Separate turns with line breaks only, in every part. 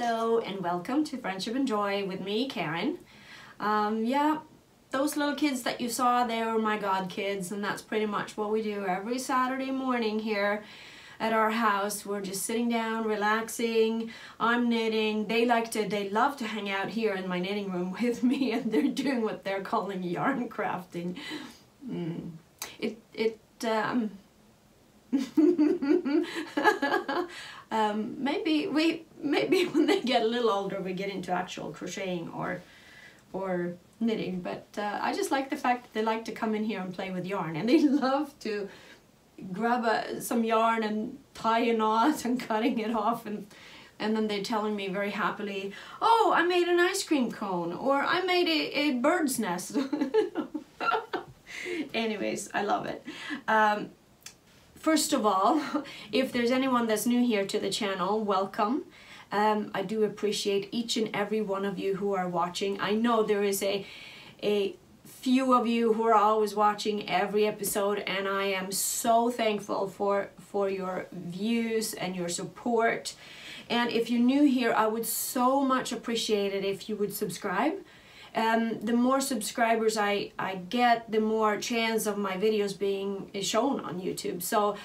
Hello and welcome to Friendship and Joy with me, Karen. Yeah, those little kids that you saw there are my god kids, and that's pretty much what we do every Saturday morning here at our house. We're just sitting down, relaxing. I'm knitting. They love to hang out here in my knitting room with me, and they're doing what they're calling yarn crafting. Maybe when they get a little older we get into actual crocheting or knitting, but I just like the fact that they like to come in here and play with yarn, and they love to grab some yarn and tie a knot and cutting it off, and then they're telling me very happily, oh, I made an ice cream cone, or I made a bird's nest. Anyways, I love it. First of all, if there's anyone that's new here to the channel, welcome. I do appreciate each and every one of you who are watching. I know there is a few of you who are always watching every episode, and I am so thankful for your views and your support. And if you're new here, I would so much appreciate it if you would subscribe. The more subscribers I get, the more chance of my videos being shown on YouTube. So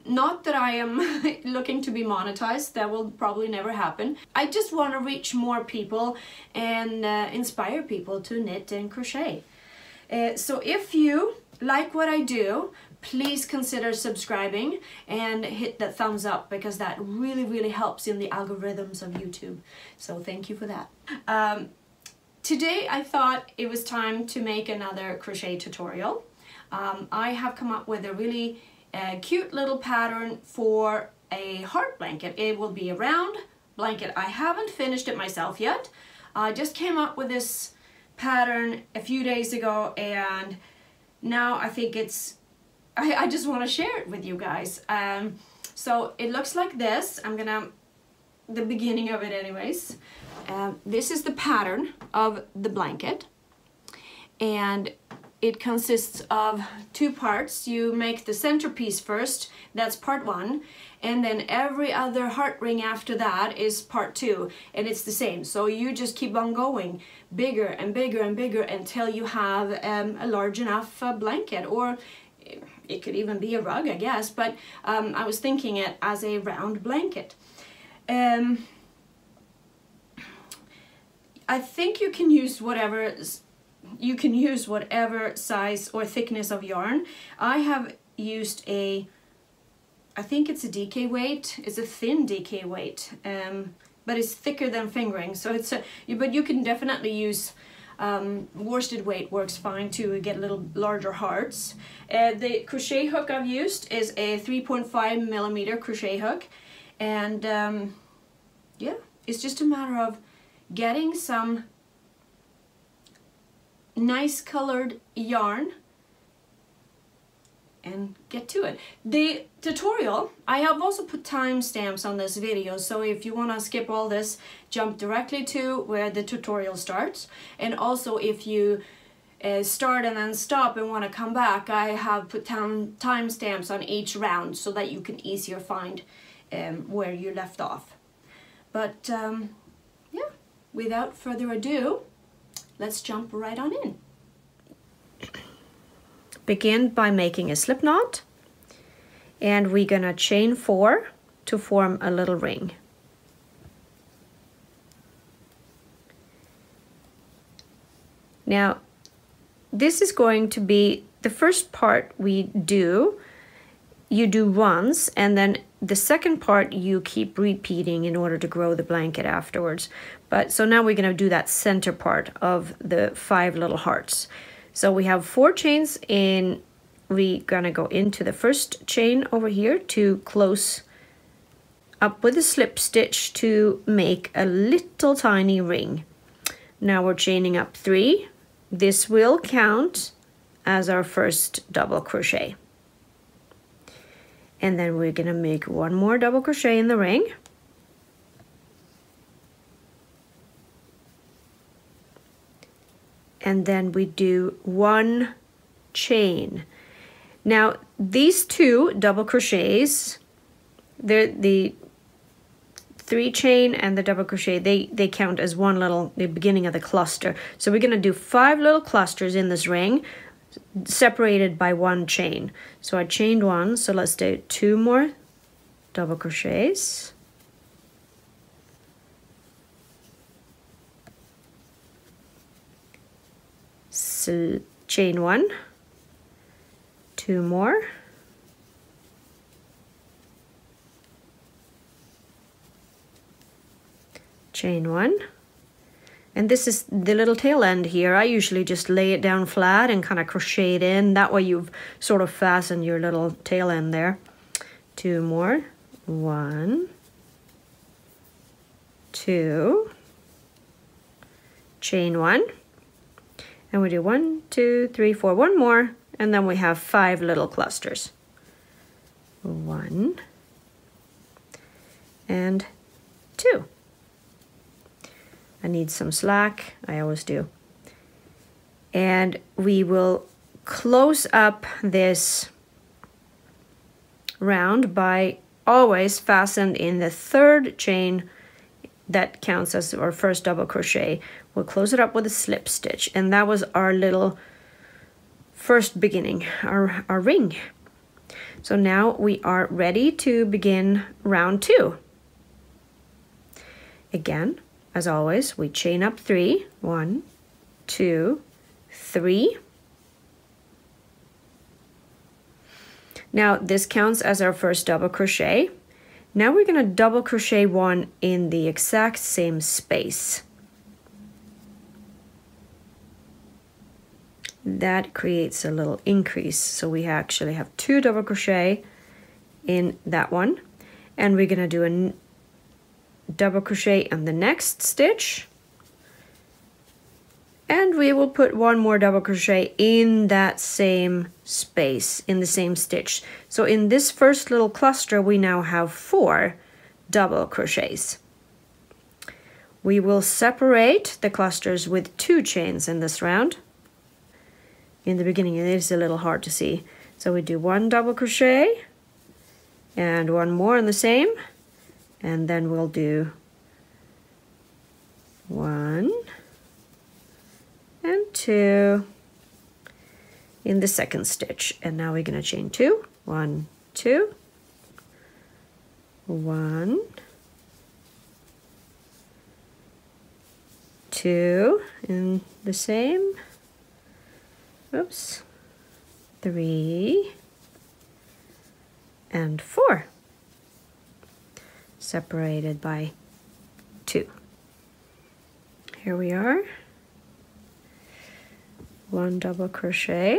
not that I am looking to be monetized, that will probably never happen. I just want to reach more people and inspire people to knit and crochet. So if you like what I do, please consider subscribing and hit that thumbs up, because that really helps in the algorithms of YouTube. So thank you for that. Today I thought it was time to make another crochet tutorial. I have come up with a really cute little pattern for a heart blanket. It will be a round blanket. I haven't finished it myself yet. I just came up with this pattern a few days ago, and now I think I just want to share it with you guys. So it looks like this. The beginning of it anyways. This is the pattern of the blanket, and it consists of two parts. You make the centerpiece first, that's part one, and then every other heart ring after that is part two, and it's the same. So you just keep on going bigger and bigger and bigger until you have a large enough blanket, or it could even be a rug, I guess, but I was thinking it as a round blanket. I think you can use whatever size or thickness of yarn. I have used I think it's a DK weight. It's a thin DK weight, but it's thicker than fingering. So but you can definitely use worsted weight, works fine to get little larger hearts. The crochet hook I've used is a 3.5 millimeter crochet hook, and yeah, it's just a matter of getting some nice colored yarn and get to it. The tutorial, I have also put timestamps on this video, so if you want to skip all this, jump directly to where the tutorial starts. And also if you start and then stop and want to come back, I have put timestamps on each round so that you can easier find where you left off. But yeah, without further ado, let's jump right on in. Begin by making a slip knot, and we're gonna chain 4 to form a little ring. Now, this is going to be the first part you do once, and then the second part you keep repeating in order to grow the blanket afterwards. But so now we're going to do that center part of the 5 little hearts. So we have 4 chains in. We're going to go into the first chain over here to close up with a slip stitch to make a little tiny ring. Now we're chaining up 3. This will count as our first double crochet. And then we're gonna make 1 more double crochet in the ring. And then we do 1 chain. Now these 2 double crochets, they're the 3 chain and the double crochet, they count as one little, the beginning of the cluster. So we're going to do 5 little clusters in this ring, separated by 1 chain. So I chained 1, so let's do 2 more double crochets. So chain 1, 2 more, chain 1, and this is the little tail end here. I usually just lay it down flat and kind of crochet it in. That way you've sort of fastened your little tail end there. 2 more, 1, 2, chain 1, and we do 1, 2, 3, 4, 1 more, and then we have 5 little clusters. 1 and 2. I need some slack, I always do. And we will close up this round by always fastened in the 3rd chain that counts as our first double crochet. We'll close it up with a slip stitch, and that was our little first beginning, our ring. So now we are ready to begin round 2. Again, as always, we chain up 3, 1, 2, 3. Now this counts as our first double crochet. Now we're going to double crochet 1 in the exact same space. That creates a little increase, so we actually have 2 double crochet in that one, and we're going to do a double crochet in the next stitch, and we will put 1 more double crochet in that same space, in the same stitch. So in this first little cluster we now have 4 double crochets. We will separate the clusters with 2 chains in this round. In the beginning it is a little hard to see, so we do 1 double crochet and 1 more in the same, and then we'll do 1 and 2 in the second stitch, and now we're going to chain 2, 1, 2, 1, 2 in the same, oops, 3 and 4, separated by 2. Here we are. 1 double crochet,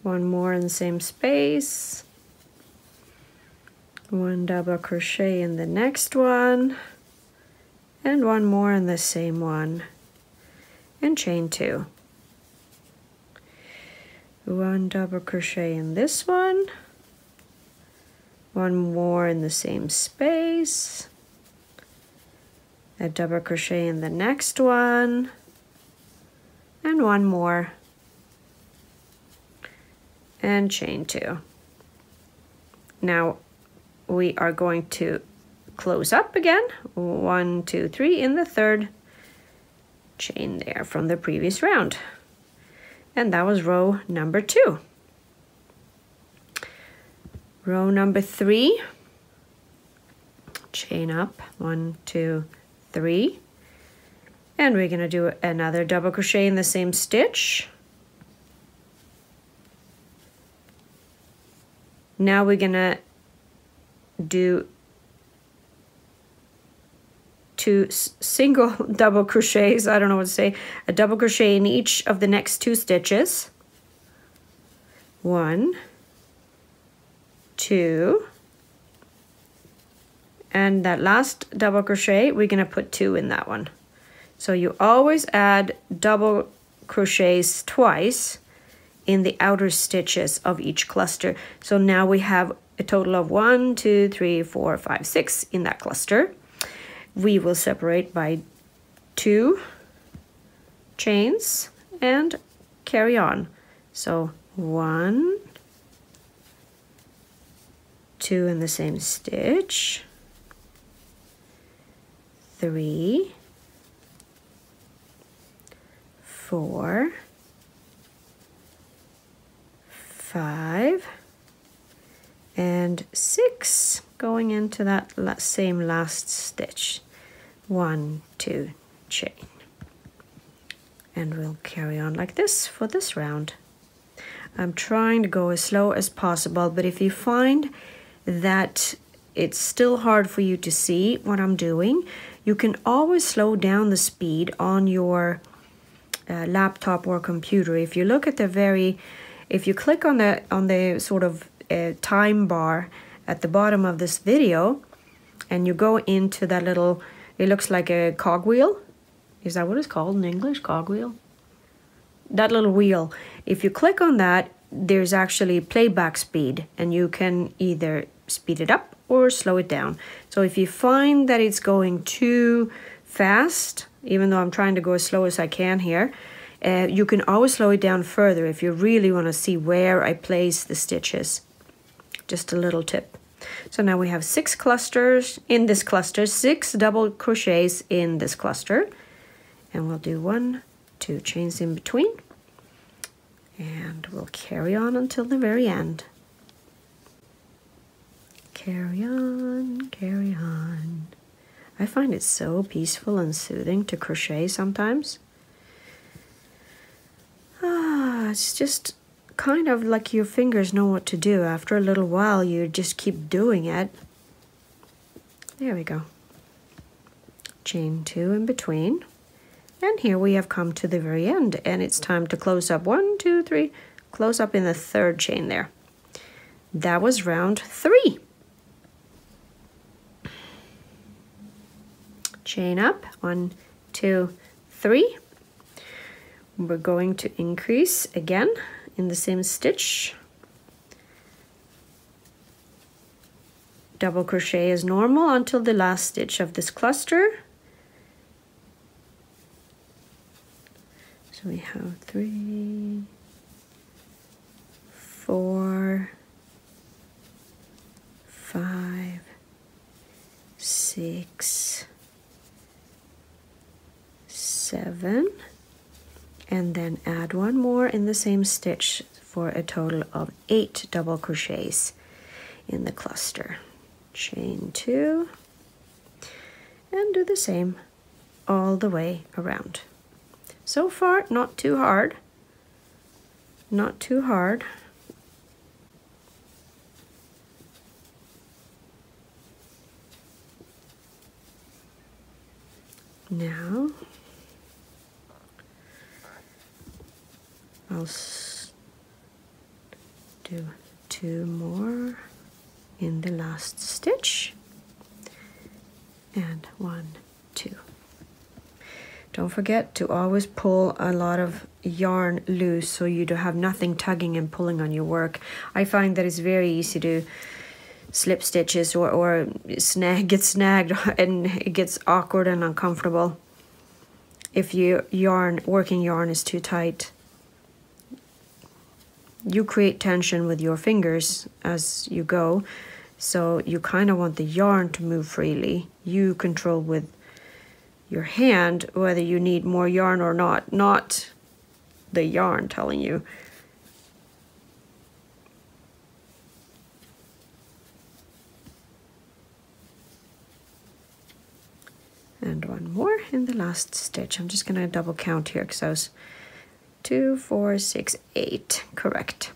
1 more in the same space, 1 double crochet in the next one, and 1 more in the same one, and chain 2. 1 double crochet in this one, 1 more in the same space, a double crochet in the next one, and 1 more, and chain 2. Now we are going to close up again, 1, 2, 3 in the 3rd chain there from the previous round, and that was row number 2. Row number 3, chain up, 1, 2, 3, and we're going to do another double crochet in the same stitch. Now we're going to do 2 single double crochets, I don't know what to say, a double crochet in each of the next 2 stitches. 1, 2, and that last double crochet we're going to put 2 in that one. So you always add double crochets twice in the outer stitches of each cluster. So now we have a total of 1, 2, 3, 4, 5, 6 in that cluster. We will separate by 2 chains and carry on. So 1, 2 in the same stitch, 3, 4, 5, and 6, going into that same last stitch. 1, 2, chain. And we'll carry on like this for this round. I'm trying to go as slow as possible, but if you find that it's still hard for you to see what I'm doing, you can always slow down the speed on your laptop or computer. If you look at if you click on the sort of time bar at the bottom of this video, and you go into that little, it looks like a cogwheel. Is that what it's called in English? Cogwheel? That little wheel. If you click on that, there's actually playback speed, and you can either speed it up or slow it down. So if you find that it's going too fast, even though I'm trying to go as slow as I can here, you can always slow it down further if you really want to see where I place the stitches. Just a little tip. So now we have 6 clusters in this cluster, 6 double crochets in this cluster, and we'll do 1, 2 chains in between, and we'll carry on until the very end. Carry on, carry on. I find it so peaceful and soothing to crochet sometimes. It's just kind of like your fingers know what to do. After a little while, you just keep doing it. There we go. Chain 2 in between. And here we have come to the very end, and it's time to close up. 1, 2, 3, close up in the 3rd chain there. That was round 3. Chain up, 1, 2, 3. We're going to increase again in the same stitch. Double crochet as normal until the last stitch of this cluster. So we have 3, 4, 5, 6, 7, and then add 1 more in the same stitch for a total of 8 double crochets in the cluster. Chain 2 and do the same all the way around. So far, not too hard. Not too hard. Now I'll do 2 more in the last stitch, and 1, 2. Don't forget to always pull a lot of yarn loose so you don't have nothing tugging and pulling on your work. I find that it's very easy to slip stitches or get snagged and it gets awkward and uncomfortable if your working yarn is too tight. You create tension with your fingers as you go, so you kind of want the yarn to move freely. You control with your hand whether you need more yarn or not the yarn telling you. And 1 more in the last stitch. I'm just going to double count here because I was 2, 4, 6, 8. Correct.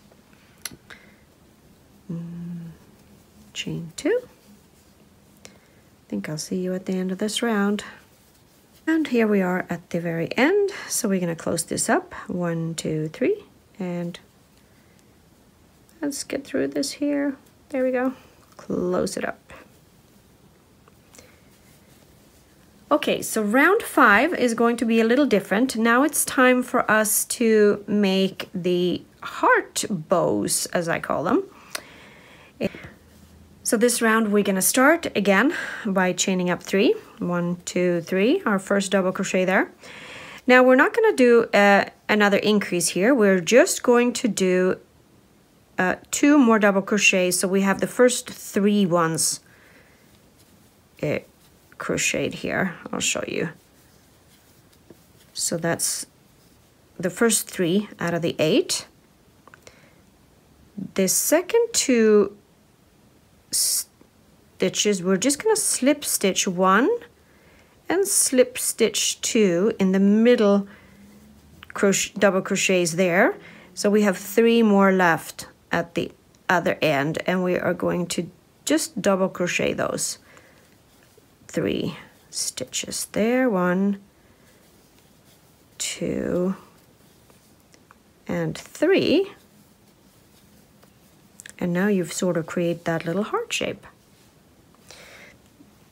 Chain 2. I think I'll see you at the end of this round. And here we are at the very end. So we're going to close this up. 1, 2, 3. And let's get through this here. There we go. Close it up. Okay, so round 5 is going to be a little different. Now it's time for us to make the heart bows, as I call them. So this round we're going to start again by chaining up 3. 1, 2, 3, our first double crochet there. Now we're not going to do another increase here. We're just going to do 2 more double crochets. So we have the first 3 ones crocheted here. I'll show you. So that's the first 3 out of the 8. The second 2 stitches, we're just going to slip stitch 1 and slip stitch 2 in the middle double crochets there. So we have 3 more left at the other end, and we are going to just double crochet those 3 stitches there. 1, 2, and 3. And now you've sort of created that little heart shape.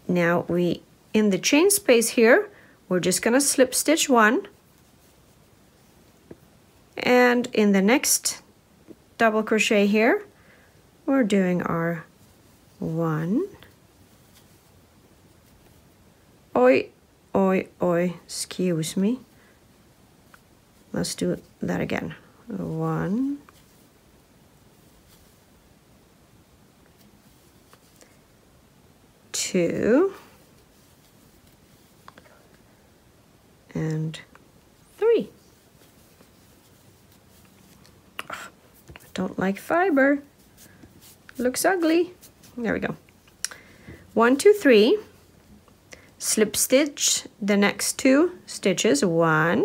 Now in the chain space here, we're just going to slip stitch 1. And in the next double crochet here, we're doing our 1. Oi, oi, oi, excuse me. Let's do that again. 1. 2. And 3. Don't like fiber. Looks ugly. There we go. 1, 2, 3. Slip stitch the next 2 stitches. 1,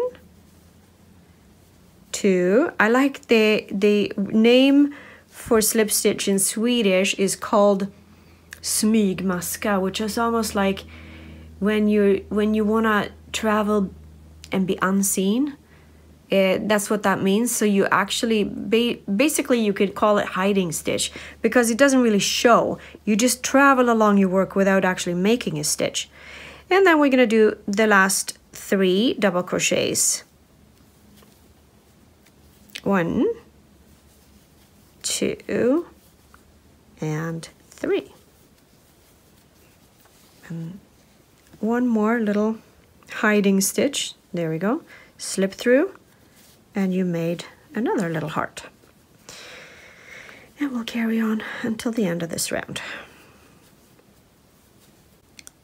2. I like the name for slip stitch in Swedish is called smygmaska, which is almost like when you wanna travel and be unseen. That's what that means. So you actually basically you could call it hiding stitch, because it doesn't really show. You just travel along your work without actually making a stitch. And then we're gonna do the last 3 double crochets. 1, 2, and 3. And 1 more little hiding stitch. There we go. Slip through, and you made another little heart. And we'll carry on until the end of this round.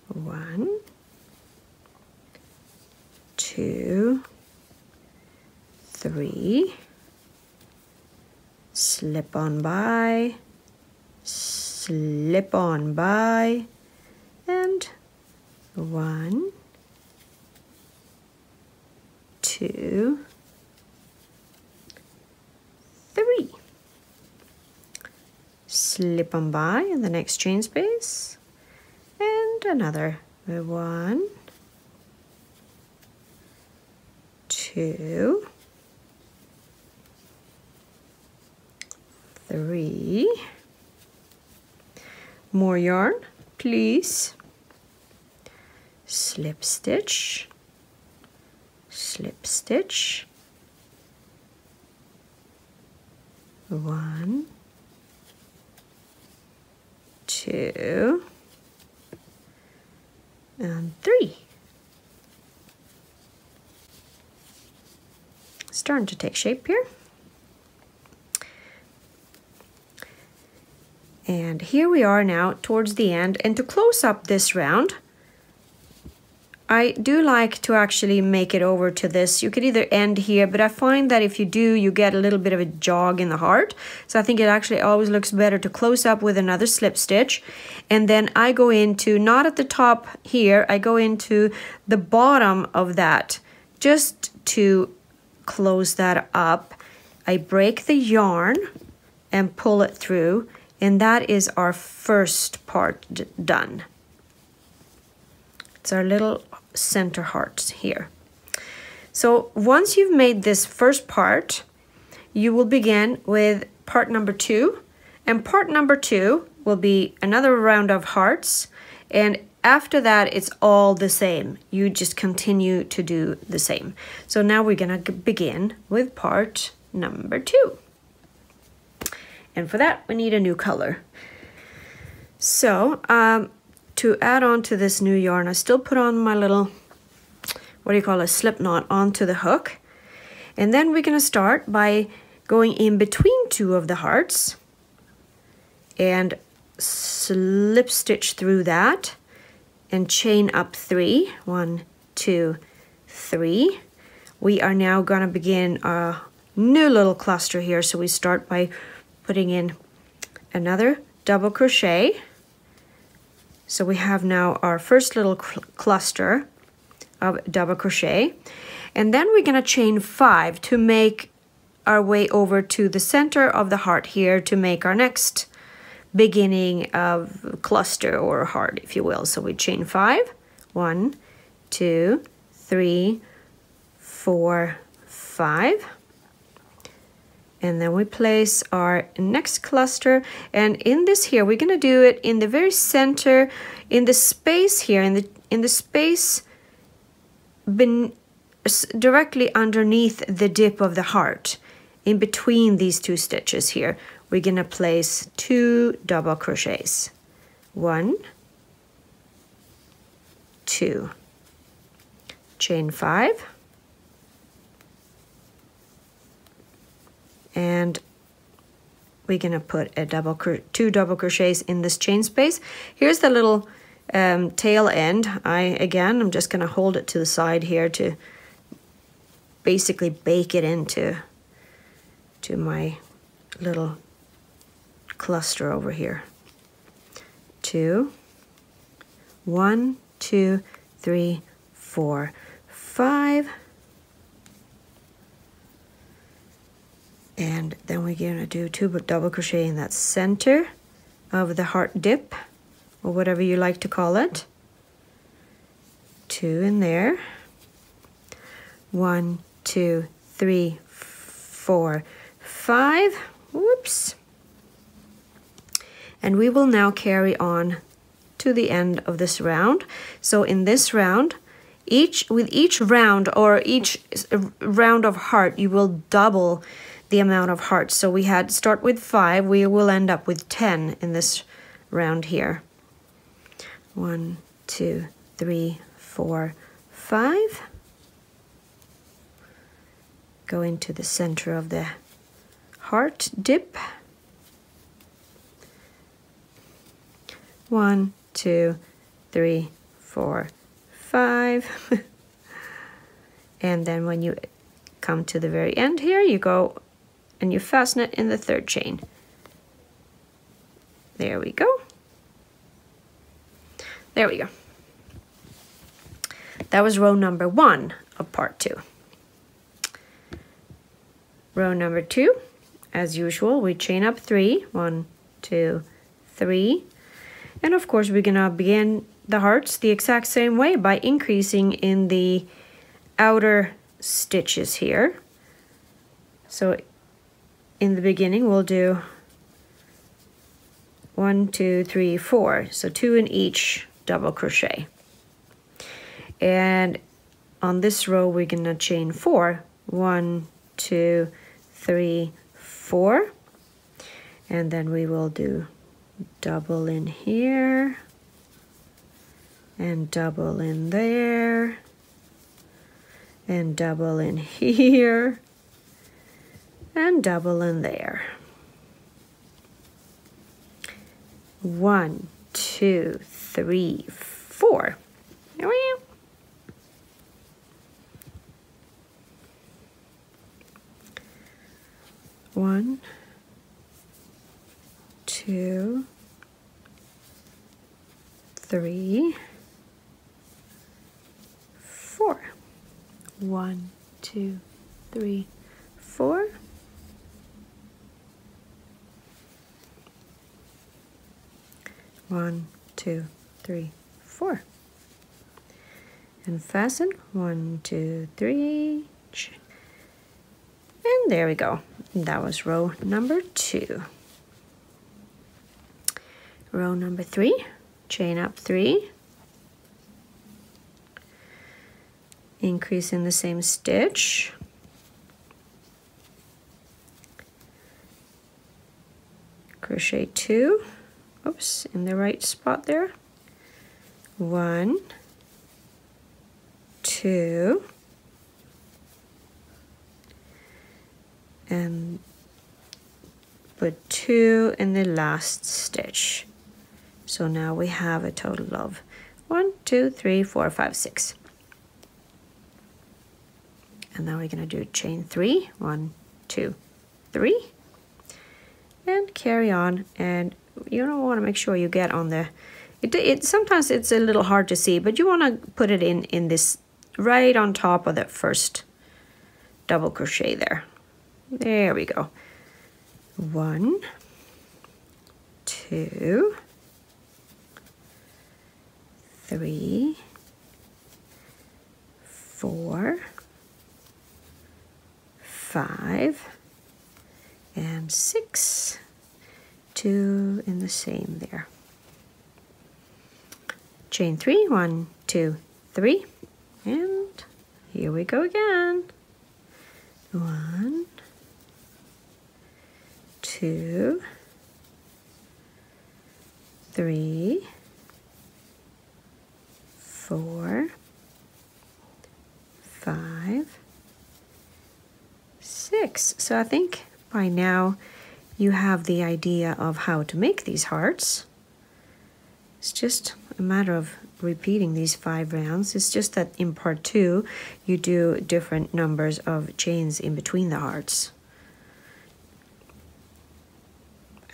1, 2, 3, slip on by, slip on by, and 1, 2, 3. Slip on by in the next chain space, and another 1, 2, 3. More yarn, please. Slip stitch, slip stitch. 1, 2, and 3. Starting to take shape here. And here we are now towards the end. And to close up this round, I do like to actually make it over to this. You could either end here, but I find that if you do, you get a little bit of a jog in the heart. So I think it actually always looks better to close up with another slip stitch. And then I go into, not at the top here, I go into the bottom of that just to close that up. I break the yarn and pull it through, and that is our first part done. It's our little center hearts here. So once you've made this first part, you will begin with part number 2, and part number 2 will be another round of hearts, and after that it's all the same. You just continue to do the same. So now we're gonna begin with part number 2, and for that we need a new color. So to add on to this new yarn, I still put on my little, what do you call it, slip knot onto the hook. And then we're gonna start by going in between 2 of the hearts and slip stitch through that. and chain up 3. 1, 2, 3. We are now going to begin a new little cluster here. So we start by putting in another double crochet. So we have now our first little cluster of double crochet, and then we're going to chain 5 to make our way over to the center of the heart here to make our next beginning of cluster or heart, if you will. So we chain 5. 1, 2, 3, 4, 5. And then we place our next cluster, and in this here we're going to do it in the very center, in the space here, in the space directly underneath the dip of the heart. In between these 2 stitches here, we're going to place 2 double crochets. 1, 2, chain 5, and we're going to put a 2 double crochets in this chain space. Here's the little tail end. I'm just going to hold it to the side here to basically bake it into my little cluster over here. 2, 1, 2, 3, 4, 5. And then we're going to do 2 double crochet in that center of the heart dip, or whatever you like to call it. 2 in there. 1, 2, 3, 4, 5. Whoops. And we will now carry on to the end of this round. So in this round, with each round or each round of heart, you will double the amount of hearts. So we had start with 5, we will end up with 10 in this round here. 1, 2, 3, 4, 5. Go into the center of the heart dip. 1, 2, 3, 4, 5. And then when you come to the very end here, you go and you fasten it in the 3rd chain. There we go. There we go. That was row number 1 of part 2. Row number 2, as usual, we chain up 3. 1, 2, 3. And of course, we're gonna begin the hearts the exact same way by increasing in the outer stitches here. So in the beginning, we'll do 1, 2, 3, 4. So 2 in each double crochet. And on this row, we're gonna chain 4. 1, 2, 3, 4. And then we will do double in here and double in there and double in here and double in there. 1, 2, 3, 4. Here we go. One, 2, 3, 4. 1, 2, 3, 4. One, 2, 3, 4. And fasten. 1, 2, 3. And there we go. That was row number 2. Row number 3, chain up 3, increase in the same stitch, crochet 2, oops, in the right spot there, 1, 2, and put 2 in the last stitch. So now we have a total of 1, 2, 3, 4, 5, 6. And now we're going to do chain 3, 1, 2, 3, and carry on. And you don't want to make sure you get on the, sometimes it's a little hard to see, but you want to put it in this right on top of the first double crochet there. There we go. 1, 2, 3, 4, 5, and 6. 2 in the same there. Chain 3, 1, 2, 3, and here we go again. 1, 2, 3, 4, 5, 6. So I think by now you have the idea of how to make these hearts. It's just a matter of repeating these 5 rounds. It's just that in part 2 you do different numbers of chains in between the hearts.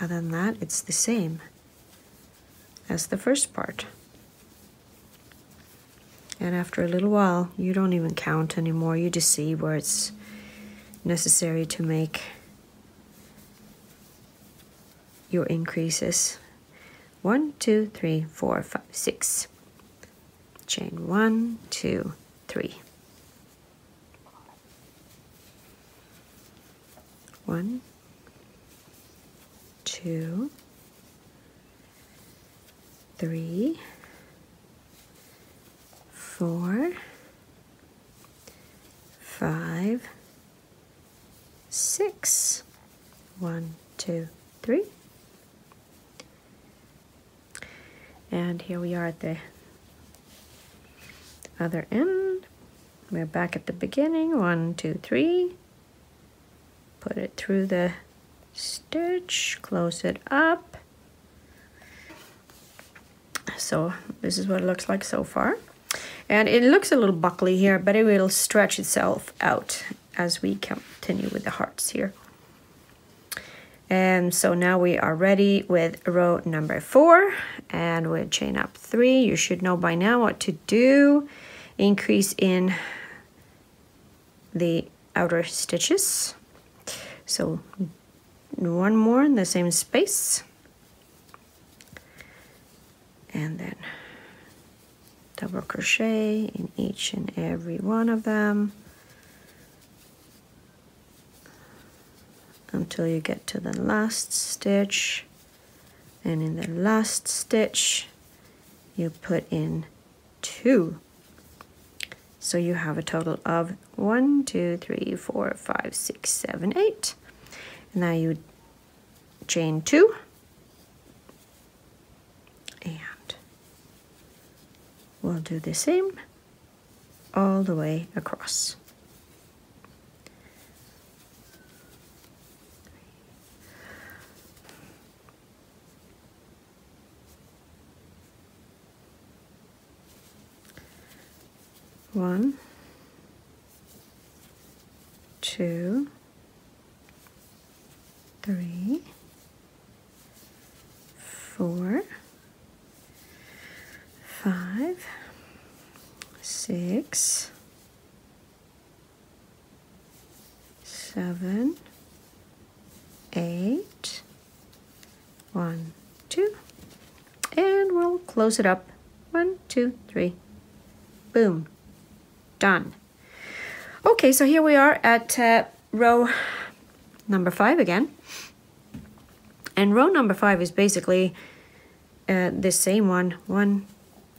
Other than that, it's the same as the first part. And after a little while, you don't even count anymore. You just see where it's necessary to make your increases. 1, 2, 3, 4, 5, 6. Chain 1, 2, 3. 1, 2, 3, 4, 5, 6. 1, 2, 3. And here we are at the other end. We're back at the beginning. 1, 2, 3. Put it through the stitch, close it up. So this is what it looks like so far. And it looks a little buckly here, but it will stretch itself out as we continue with the hearts here. And so now we are ready with row number 4, and we'll chain up 3. You should know by now what to do. Increase in the outer stitches. So 1 more in the same space. And then double crochet in each and every one of them until you get to the last stitch. And in the last stitch you put in 2. So you have a total of 1, 2, 3, 4, 5, 6, 7, 8. Now you chain 2 and we'll do the same all the way across. One, 2, 3, 4, 5, 6, 7, 8. 1, 2, and we'll close it up. 1, 2, 3. Boom. Done. Okay, so here we are at row number 5 again. And row number 5 is basically the same one. 1,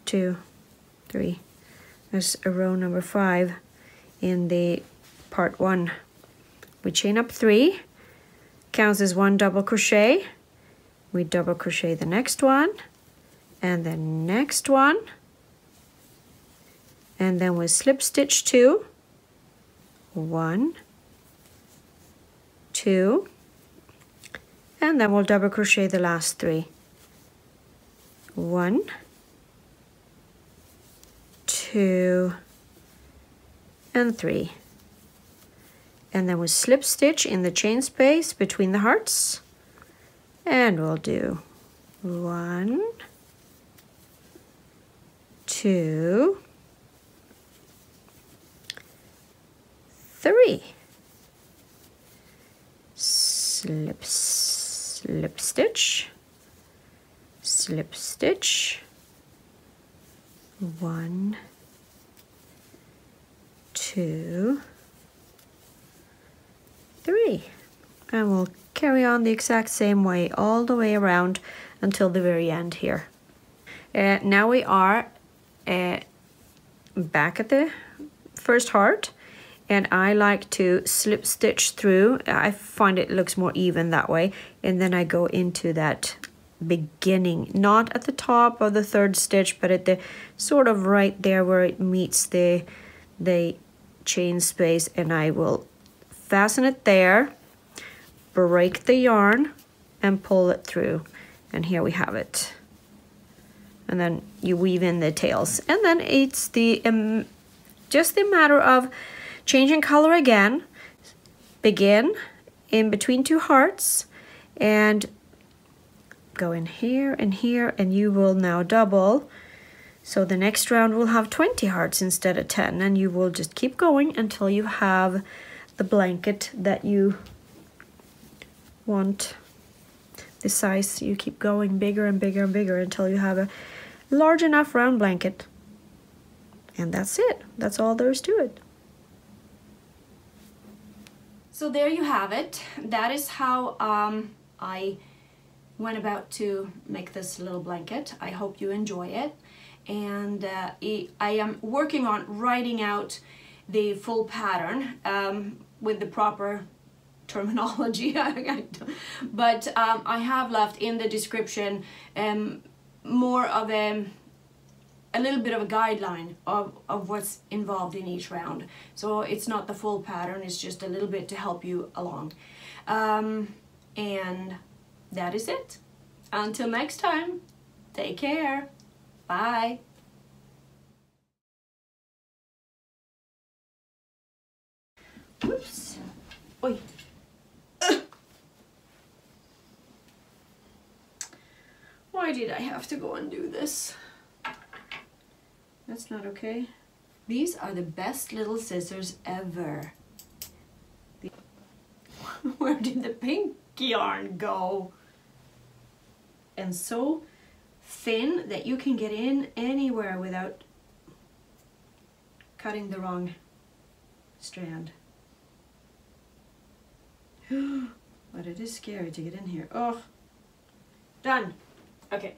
2, 3. There's a row number 5 in the part 1. We chain up 3, counts as 1 double crochet. We double crochet the next one and the next one. And then we slip stitch 2, 1, 2, and then we'll double crochet the last 3. 1, 2, and 3. And then we slip stitch in the chain space between the hearts, and we'll do 1, 2, 3. Slip stitch, slip stitch, 1, 2, 3, and we'll carry on the exact same way all the way around until the very end here. Now we are back at the first heart, and I like to slip stitch through. I find it looks more even that way, and then I go into that beginning, not at the top of the third stitch, but at the sort of right there where it meets the chain space, and I will fasten it there, break the yarn, and pull it through, and here we have it. And then you weave in the tails, and then it's the just the matter of changing color again. Begin in between two hearts and go in here and here, and you will now double. So the next round will have 20 hearts instead of 10, and you will just keep going until you have the blanket that you want. The size, you keep going bigger and bigger and bigger until you have a large enough round blanket. And that's it. That's all there is to it. So there you have it. That is how I went about to make this little blanket. I hope you enjoy it. And I am working on writing out the full pattern with the proper terminology. But I have left in the description more of a little bit of a guideline of what's involved in each round. So it's not the full pattern, it's just a little bit to help you along. And that is it. Until next time, take care. Bye. Whoops. Oi. Why did I have to go and do this? That's not okay. These are the best little scissors ever. Where did the pink yarn go? And so thin that you can get in anywhere without cutting the wrong strand. But it is scary to get in here. Oh, done. Okay.